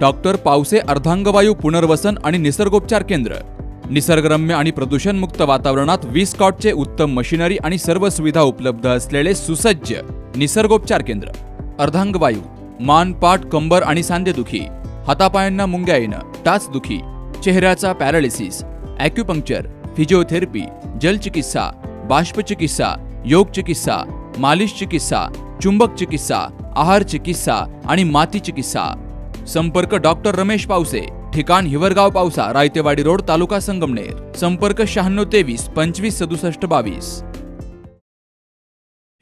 Doctor Pawase अर्धांगवायू पुनर्वसन आणि निसर्गोपचार केंद्र। निसर्गरम्य आणि प्रदूषणमुक्त वातावरणात 20 कॉटचे उत्तम मशिनरी आणि सर्व सुविधा उपलब्ध असलेले सुसज्ज निसर्गोपचार केंद्र। अर्धांगवायू, मान, पाठ, कंबर आणि सांधेदुखी, हातापायांना मुंग्या येणं, टाचदुखी, चेहऱ्याचा पॅरालिसिस, ॲक्युपंक्चर, फिजिओथेरपी, जलचिकित्सा, बाष्पचिकित्सा, योग चिकित्सा, मालिश चिकित्सा, चुंबक चिकित्सा, आहार चिकित्सा आणि माती चिकित्सा। संपर्क डॉक्टर रमेश पावसे, ठिकाण हिवरगाव पावसा, रायतेवाडी रोड, तालुका संगमनेर। संपर्क 9623 25 67 22।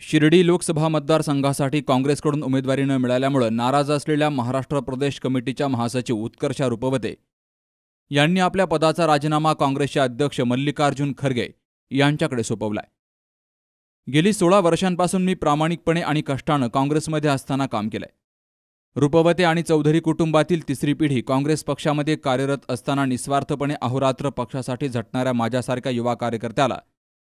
शिर्डी लोकसभा मतदारसंघासाठी काँग्रेसकडून उमेदवारी न मिळाल्यामुळे नाराज असलेल्या महाराष्ट्र प्रदेश कमिटीच्या महासचिव उत्कर्षा रुपवते यांनी आपल्या पदाचा राजीनामा काँग्रेसचे अध्यक्ष मल्लिकार्जुन खरगे यांच्याकडे सोपवलाय। गेली 16 वर्षांपासून मी प्रामाणिकपणे आणि कष्टाने काँग्रेसमध्ये असताना काम केलंय। रुपवते आणि चौधरी कुटुंबातील तिसरी पिढी काँग्रेस पक्षामध्ये कार्यरत असताना निस्वार्थपणे अहोरात्र पक्षासाठी झटणाऱ्या माझ्यासारख्या युवा कार्यकर्त्याला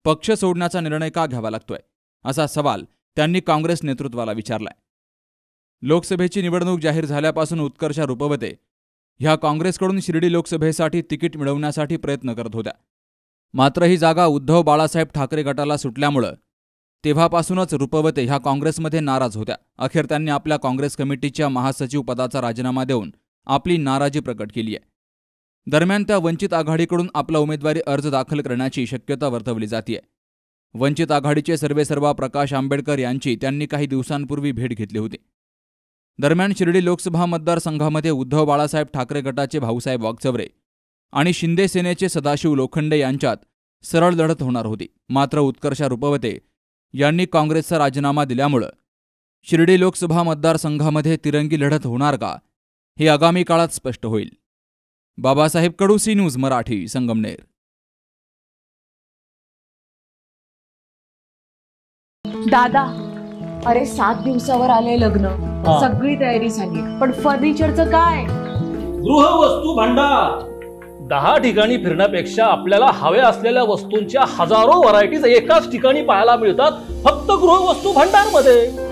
पक्ष सोडण्याचा निर्णय का घ्यावा लागतोय, असा सवाल त्यांनी काँग्रेस नेतृत्वाला विचारलाय। लोकसभेची निवडणूक जाहीर झाल्यापासून उत्कर्षा रुपवते ह्या काँग्रेसकडून शिर्डी लोकसभेसाठी तिकीट मिळवण्यासाठी प्रयत्न करत होत्या। मात्र ही जागा उद्धव बाळासाहेब ठाकरे गटाला सुटल्यामुळे तेव्हापासूनच रुपवते ह्या काँग्रेसमध्ये नाराज होत्या। अखेर त्यांनी आपल्या काँग्रेस कमिटीच्या महासचिव पदाचा राजीनामा देऊन आपली नाराजी प्रकट केली आहे। दरम्यान त्या वंचित आघाडीकडून आपला उमेदवारी अर्ज दाखल करण्याची शक्यता वर्तवली जाते। वंचित आघाडीचे सर्वेसर्वा प्रकाश आंबेडकर यांची त्यांनी काही दिवसांपूर्वी भेट घेतली होती। दरम्यान शिर्डी लोकसभा मतदारसंघामध्ये उद्धव बाळासाहेब ठाकरे गटाचे भाऊसाहेब वागचौरे आणि शिंदे सेनेचे सदाशिव लोखंडे यांच्यात सरळ लढत होणार होती। मात्र उत्कर्षा रुपवते यांनी काँग्रेसचा राजीनामा दिल्यामुळे शिर्डी लोकसभा मतदारसंघामध्ये तिरंगी लढत होणार का, हे आगामी काळात स्पष्ट होईल। बाबासाहेब कडू, सी न्यूज मराठी, संगमनेर। दादा, अरे 7 दिवसावर आले लग्न, सगळी तयारी झाली, पण फर्निचरचं काय? गृहवस्तू भांडार 10 ठिकाणी फिरण्यापेक्षा आपल्याला हव्या असलेल्या वस्तूंच्या हजारो व्हरायटीज एकाच ठिकाणी पाहायला मिळतात, फक्त गृहवस्तू भांडार मध्ये।